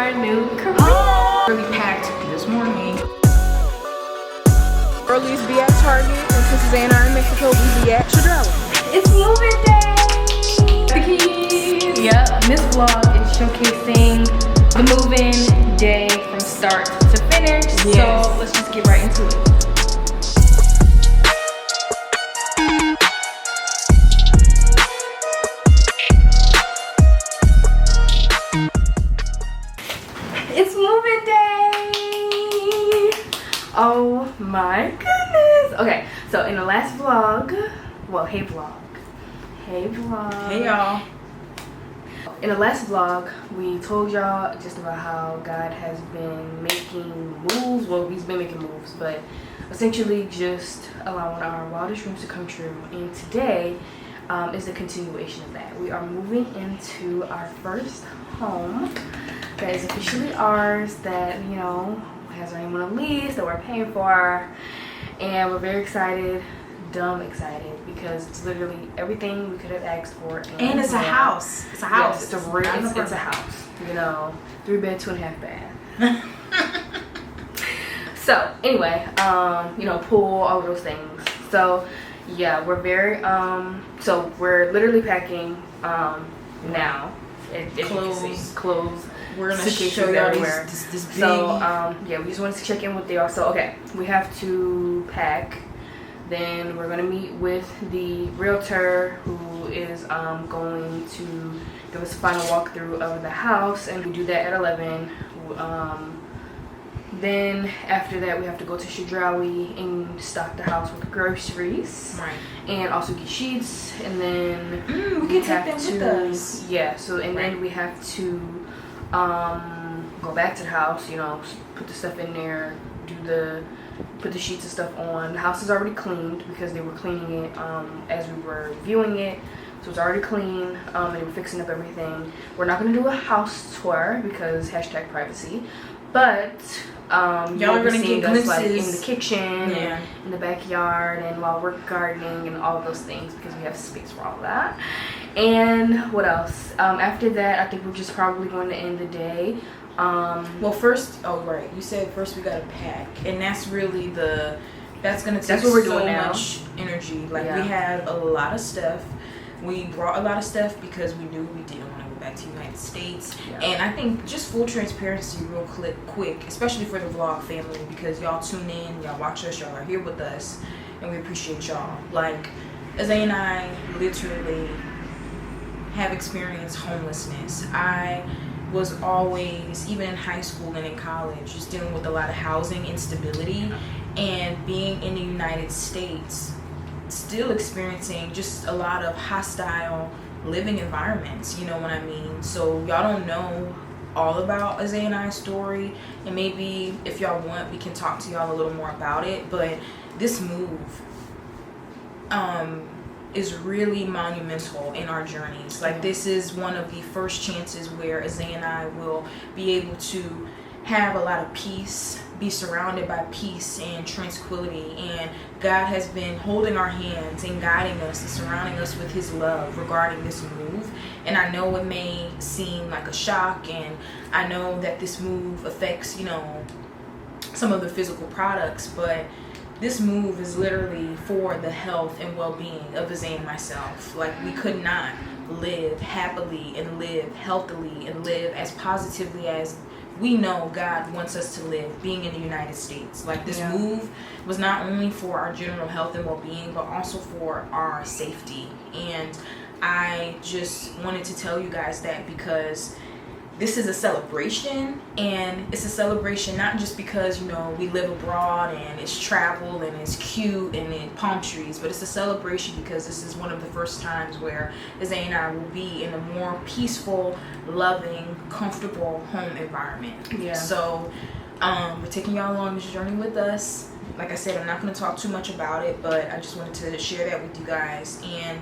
our new career. Really packed this morning. Earlies be at Target, and since they are in Mexico, we be at Chedraui. It's moving day. The keys. Yep, this vlog is showcasing the move-in day from start to finish. Yes. So let's just get right into it. It's moving day. Oh my goodness. Okay, so in the last vlog, well, hey vlog. Hey y'all. In the last vlog, we told y'all just about how God has been making moves. Well, he's been making moves, but essentially just allowing our wildest dreams to come true. And today is the continuation of that. We are moving into our first home that is officially ours, that, you know, has our name on a lease, that we're paying for. And we're very excited, dumb excited, because it's literally everything we could have asked for. And it's a house. It's a house. Yes, it's a house. You know, 3-bed, 2.5 bath. So anyway, you know, pool, all of those things. So yeah, we're very so we're literally packing now. Clothes. We're gonna suitcases show y'all everywhere. this big. So yeah, we just wanted to check in with y'all. So okay, we have to pack. Then we're gonna meet with the realtor who is going to give us a final walkthrough of the house, and we do that at 11. Then after that, we have to go to Chedraui and stock the house with groceries, Right. and also get sheets. And then We can take them with us. Yeah. So and then we have to go back to the house. You know, put the stuff in there, put the sheets and stuff on. The house is already cleaned because they were cleaning it as we were viewing it. So it's already clean, and they were fixing up everything. We're not going to do a house tour because #privacy. But y'all are going to get glimpses, like in the kitchen, yeah, and in the backyard, and while we're gardening and all of those things, because we have space for all of that. And what else? After that, I think we're just probably going to end the day. Well, first, oh right, you said first we gotta pack, and that's really that's gonna take what we're so doing now. Much energy. Like Yeah. we had a lot of stuff. We brought a lot of stuff because we knew we didn't want to go back to the United States. Yeah. And I think just full transparency, real quick, especially for the vlog family, because y'all tune in, y'all watch us, y'all are here with us, and we appreciate y'all. Like, Azay and I literally have experienced homelessness. I was always, even in high school and in college, just dealing with a lot of housing instability, and being in the United States, still experiencing just a lot of hostile living environments, you know what I mean? So y'all don't know all about Azay and I's story, and maybe if y'all want, we can talk to y'all a little more about it. But this move is really monumental in our journeys. Like, this is one of the first chances where Azay and I will be able to have a lot of peace, be surrounded by peace and tranquility, and God has been holding our hands and guiding us and surrounding us with his love regarding this move. And I know it may seem like a shock, and I know that this move affects, you know, some of the physical products, but this move is literally for the health and well-being of Azay and myself. Like, we could not live happily and live healthily and live as positively as we know God wants us to live, being in the United States. Like, this move was not only for our general health and well-being, but also for our safety. And I just wanted to tell you guys that, because this is a celebration, and it's a celebration not just because, you know, we live abroad and it's travel and it's cute and it's palm trees, but it's a celebration because this is one of the first times where Azay and I will be in a more peaceful, loving, comfortable home environment. Yeah. So we're taking y'all along this journey with us. Like I said, I'm not going to talk too much about it, but I just wanted to share that with you guys. And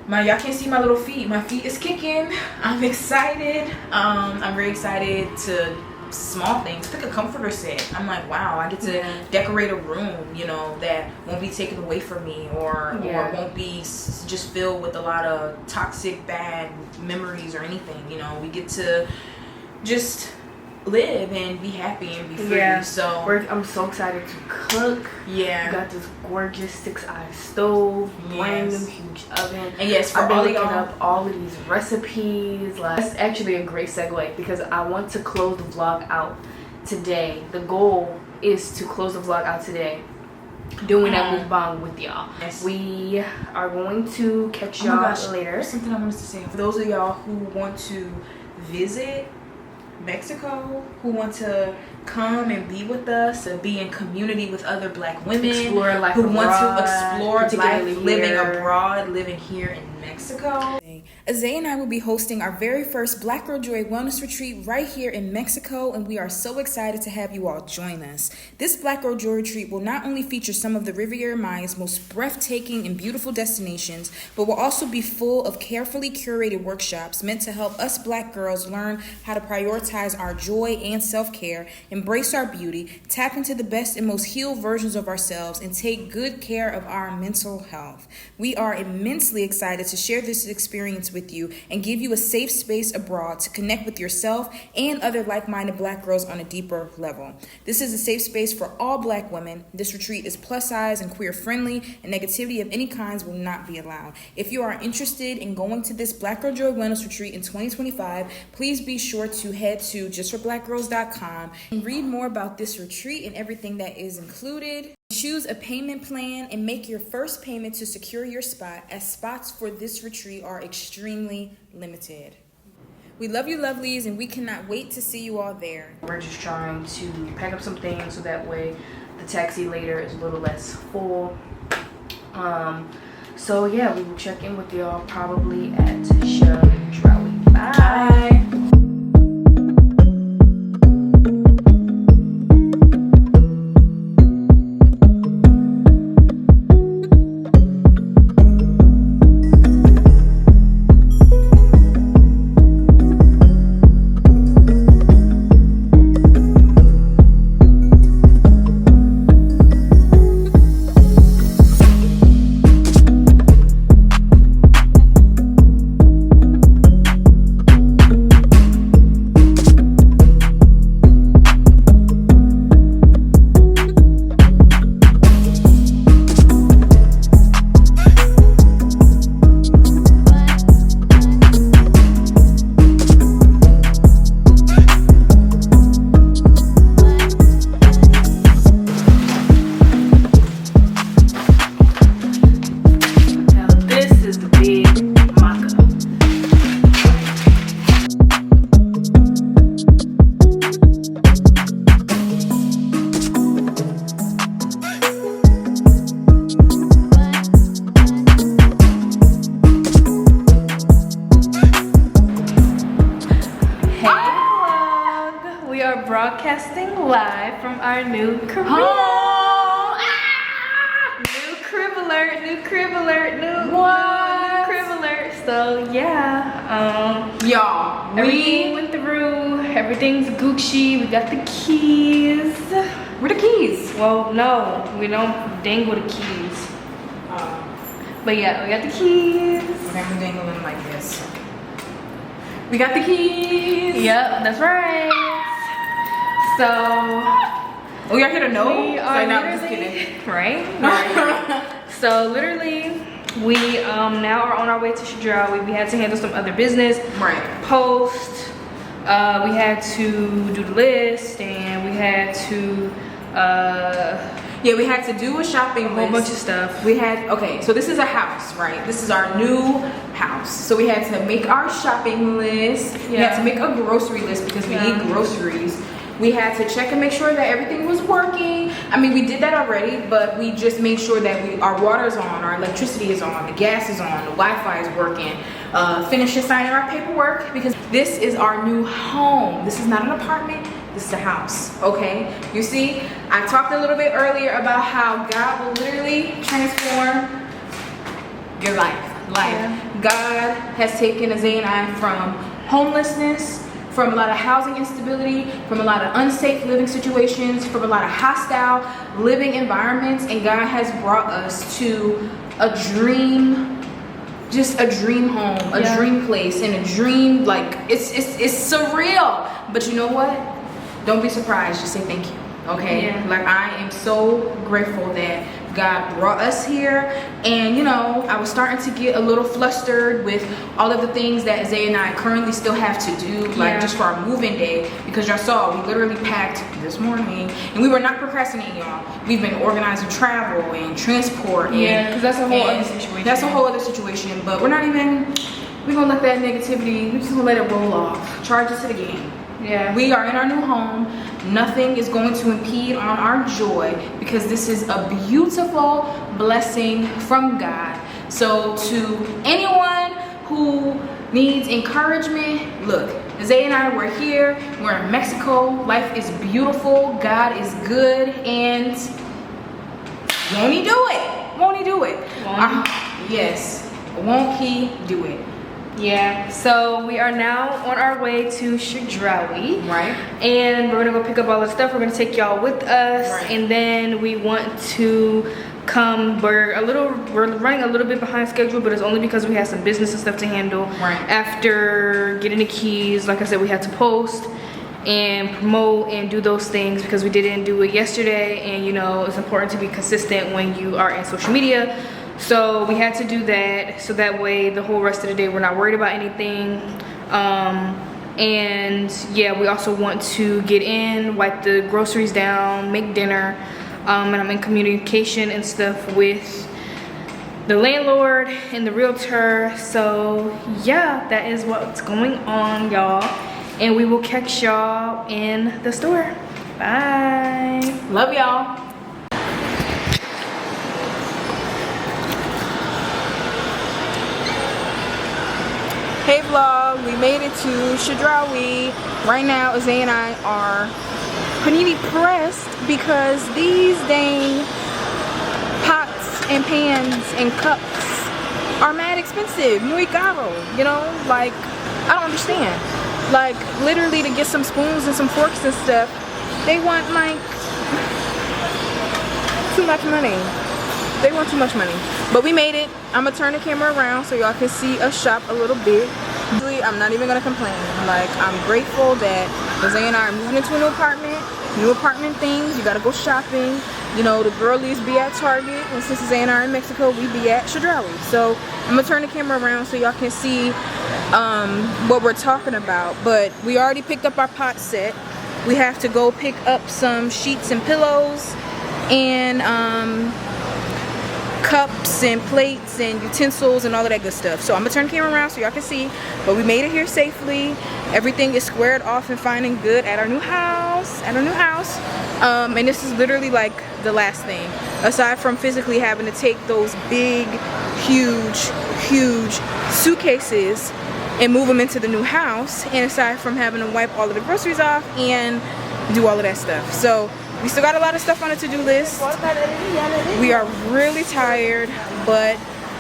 y'all can't see my little feet. My feet is kicking. I'm excited. I'm very excited to small things. Pick a comforter set. I'm like, wow, I get to decorate a room, you know, that won't be taken away from me, or won't be just filled with a lot of toxic, bad memories or anything. You know, we get to just live and be happy and be free. Yeah. So I'm so excited to cook. yeah. We got this gorgeous 6-eye stove, brand new Yes. huge oven. And yes, for I've been all of looking y'all, up all of these recipes. Like, that's actually a great segue because I want to close the vlog out today. The goal is to close the vlog out today doing that mukbang with y'all. Yes. We are going to catch oh my y'all gosh, later. there's something I wanted to say. For those of y'all who want to visit Mexico, who want to come and be with us and be in community with other black women, Explore life who want abroad, to explore life particularly living here. abroad, living here in Mexico. Azay and I will be hosting our very first Black Girl Joy Wellness Retreat right here in Mexico, and we are so excited to have you all join us. This Black Girl Joy Retreat will not only feature some of the Riviera Maya's most breathtaking and beautiful destinations, but will also be full of carefully curated workshops meant to help us Black girls learn how to prioritize our joy and self-care, embrace our beauty, tap into the best and most healed versions of ourselves, and take good care of our mental health. We are immensely excited to share this experience with you and give you a safe space abroad to connect with yourself and other like-minded Black girls on a deeper level. This is a safe space for all Black women. This retreat is plus size and queer friendly, and negativity of any kinds will not be allowed. If you are interested in going to this Black Girl Joy Wellness Retreat in 2025, please be sure to head to justforblackgirls.com and read more about this retreat and everything that is included. Choose a payment plan and make your first payment to secure your spot, as spots for this retreat are extremely limited. We love you, lovelies, and we cannot wait to see you all there. We're just trying to pack up some things so that way the taxi later is a little less full. So yeah, we will check in with y'all probably at Chedraui. Bye. Broadcasting live from our new crib. New crib alert, new crib alert, new crib alert. So yeah, Y'all, everything went through, everything's Gucci. We got the keys. Where the keys? Well, no, we don't dangle the keys. But yeah, we got the keys. Okay, we dangle them like this. We got the keys. Yep, that's right. So we are here to know. We are no, I'm just kidding. Right? So literally, we now are on our way to Chedraui. We had to handle some other business. Right. Post. We had to do the list, and we had to yeah, we had to do a shopping list. A whole bunch of stuff. We had, okay, so this is a house, right? This is our new house. So we had to make our shopping list. We had to make a grocery list because we need groceries. We had to check and make sure that everything was working. I mean, we did that already, but we just made sure that our water's on, our electricity is on, the gas is on, the Wi-Fi is working. Finished signing our paperwork because this is our new home. This is not an apartment. This is a house, okay? You see, I talked a little bit earlier about how God will literally transform your life. Yeah. God has taken Azay and I from homelessness, from a lot of housing instability, from a lot of unsafe living situations, from a lot of hostile living environments, and God has brought us to a dream just a dream home, a dream place, and a dream, like, it's surreal. But you know what? Don't be surprised, just say thank you, okay? Like, I am so grateful that God brought us here. And you know, I was starting to get a little flustered with all of the things that Zay and I currently still have to do, like just for our moving day, because y'all saw we literally packed this morning, and we were not procrastinating, y'all. We've been organizing travel and transport, because that's a whole other situation. That's a whole other situation, but we're gonna let that negativity, we're just gonna let it roll off, charge it to the game. We are in our new home. Nothing is going to impede on our joy, because this is a beautiful blessing from God. So to anyone who needs encouragement, look, Zay and I, we're here, we're in Mexico, life is beautiful, God is good, and won't he do it? Won't he do it? Yes, won't he do it? So we are now on our way to Chedraui, and we're gonna go pick up all the stuff. We're gonna take y'all with us, and then we want to come. We're running a little bit behind schedule, but it's only because we have some business and stuff to handle. After getting the keys, like I said, we had to post and promote and do those things because we didn't do it yesterday, and you know, it's important to be consistent when you are in social media. So we had to do that, so that way the whole rest of the day we're not worried about anything. And yeah, we also want to get in, wipe the groceries down, make dinner, and I'm in communication and stuff with the landlord and the realtor. So yeah, that is what's going on, y'all, and we will catch y'all in the store. Bye. Love y'all. Hey vlog, we made it to Chedraui. Right now, Zay and I are panini pressed because these dang pots and pans and cups are mad expensive. Muy caro, you know? Like, I don't understand. Like, literally to get some spoons and some forks and stuff, they want like too much money. They want too much money. But we made it. I'm gonna turn the camera around so y'all can see us shop a little bit. I'm not even gonna complain. Like, I'm grateful that Zay and I are moving into a new apartment things. You gotta go shopping. You know, the girlies be at Target, and since Zay and I are in Mexico, we be at Chedraui. So I'm gonna turn the camera around so y'all can see what we're talking about. But we already picked up our pot set. We have to go pick up some sheets and pillows and cups and plates and utensils and all of that good stuff. So I'm gonna turn the camera around so y'all can see, but we made it here safely. Everything is squared off and fine and good at our new house. And this is literally like the last thing, aside from physically having to take those big, huge suitcases and move them into the new house, and aside from having to wipe all of the groceries off and do all of that stuff. So we still got a lot of stuff on the to-do list. We are really tired, but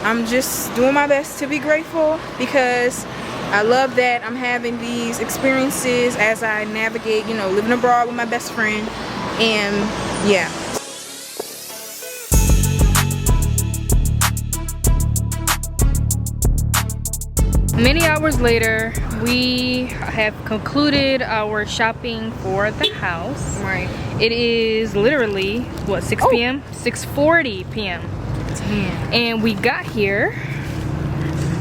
I'm just doing my best to be grateful because I love that I'm having these experiences as I navigate, you know, living abroad with my best friend. And yeah. Many hours later, we have concluded our shopping for the house. It is literally, what, 6 p.m.? 6:40 p.m. Damn. And we got here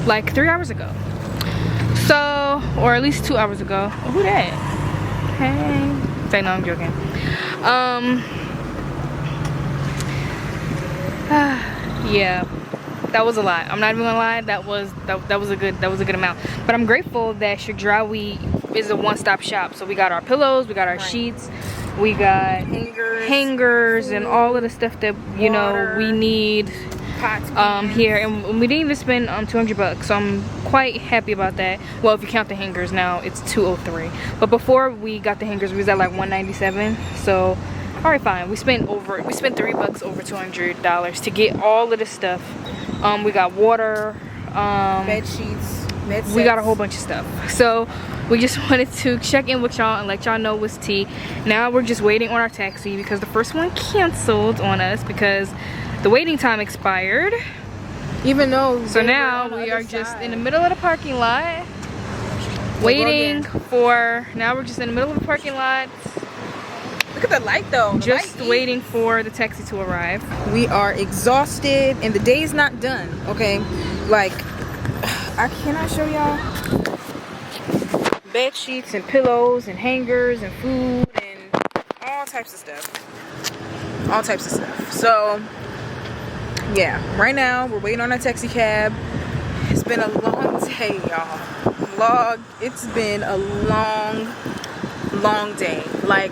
like 3 hours ago. So, or at least 2 hours ago. Oh, who that? Hey. Say no, I'm joking. Yeah. That was a lot. I'm not even gonna lie. That was a good amount. But I'm grateful that Chedraui is a one-stop shop. So we got our pillows, we got our sheets, we got hangers and all of the stuff that you know we need here. And we didn't even spend $200. So I'm quite happy about that. Well, if you count the hangers, now it's $203. But before we got the hangers, we was at like $197. So all right, fine. We spent $3 over $200 to get all of this stuff. We got water, bed sheets, we got a whole bunch of stuff. So we just wanted to check in with y'all and let y'all know what's tea. Now we're just waiting on our taxi because the first one canceled on us because the waiting time expired. Even though. So now we are just in the middle of the parking lot, waiting for. Now we're just in the middle of the parking lot. Look at the light though. Just waiting for the taxi to arrive. We are exhausted and the day is not done. Okay, like I cannot show y'all. Bed sheets and pillows and hangers and food and all types of stuff. All types of stuff. So yeah, right now we're waiting on our taxi cab. It's been a long day, y'all. Vlog, it's been a long day. Like,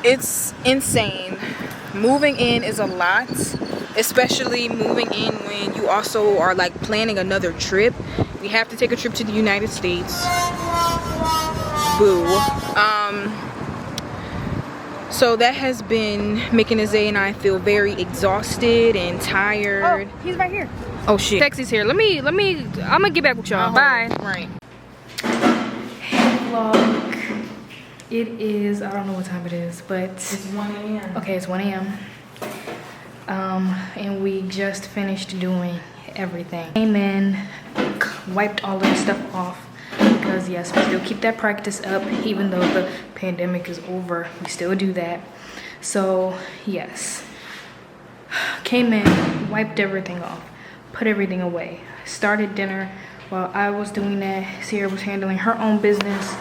it's insane. Moving in is a lot, especially moving in when you also are like planning another trip. We have to take a trip to the United States. Boo. So that has been making Azay and I feel very exhausted and tired. Oh, he's right here. Oh shit. Taxi's here. I'm gonna get back with y'all. Bye. Right. Hey vlog. It is, I don't know what time it is, but It's 1 a.m. okay, it's 1 a.m. And we just finished doing everything. Came in, wiped all of the stuff off because yes, we still keep that practice up even though the pandemic is over. We still do that. So yes, came in, wiped everything off, put everything away, started dinner. While I was doing that, Sierra was handling her own business.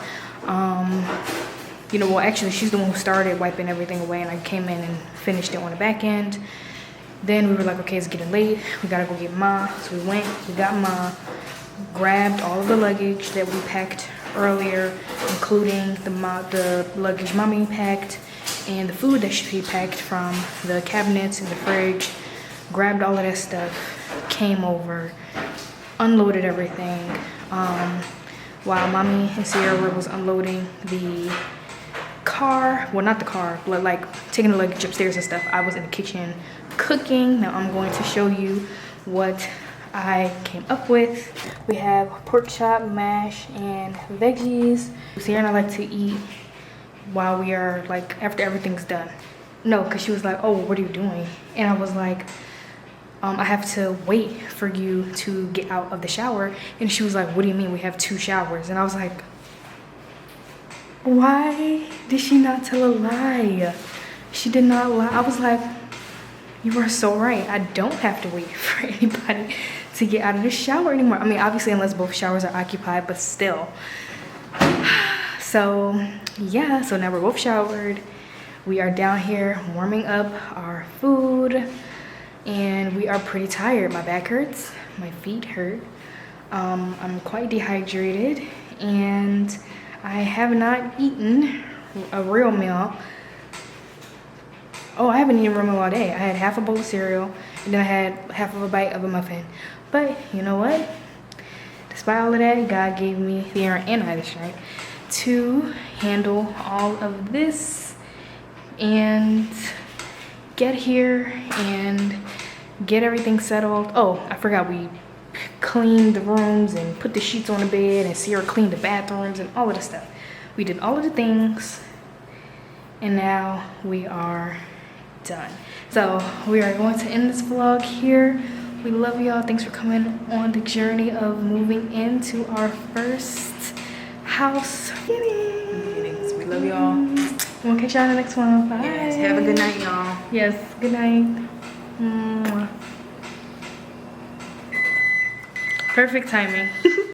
You know, well, actually, she's the one who started wiping everything away, and I came in and finished it on the back end. Then we were like, okay, it's getting late. We gotta go get Ma. So we went, we got Ma, grabbed all of the luggage that we packed earlier, including the luggage Mommy packed and the food that she packed from the cabinets and the fridge. Grabbed all of that stuff, came over, unloaded everything. While Mommy and Sierra was unloading the car, well, not the car, but like taking the luggage upstairs and stuff, I was in the kitchen cooking. Now I'm going to show you what I came up with. We have pork chop, mash, and veggies. Sierra and I like to eat while we are like, after everything's done. No, because she was like, oh, what are you doing? And I was like, I have to wait for you to get out of the shower. And she was like, what do you mean we have 2 showers? And I was like, why did she not tell a lie? She did not lie. I was like, you are so right. I don't have to wait for anybody to get out of the shower anymore. I mean, obviously, unless both showers are occupied, but still. So, yeah. So now we're both showered. We are down here warming up our food. And we are pretty tired. My back hurts. My feet hurt. I'm quite dehydrated. And I have not eaten a real meal. Oh, I haven't eaten a real meal all day. I had half a bowl of cereal, and then I had half of a bite of a muffin. But you know what? Despite all of that, God gave me the and I the strength to handle all of this and get here and get everything settled. Oh, I forgot, we cleaned the rooms and put the sheets on the bed, and Sierra cleaned the bathrooms and all of the stuff. We did all of the things, and now we are done. So we are going to end this vlog here. We love y'all. Thanks for coming on the journey of moving into our first house. We love y'all. We'll catch y'all in the next one. Bye. Yes, have a good night, y'all. Yes, good night. Mwah. Perfect timing.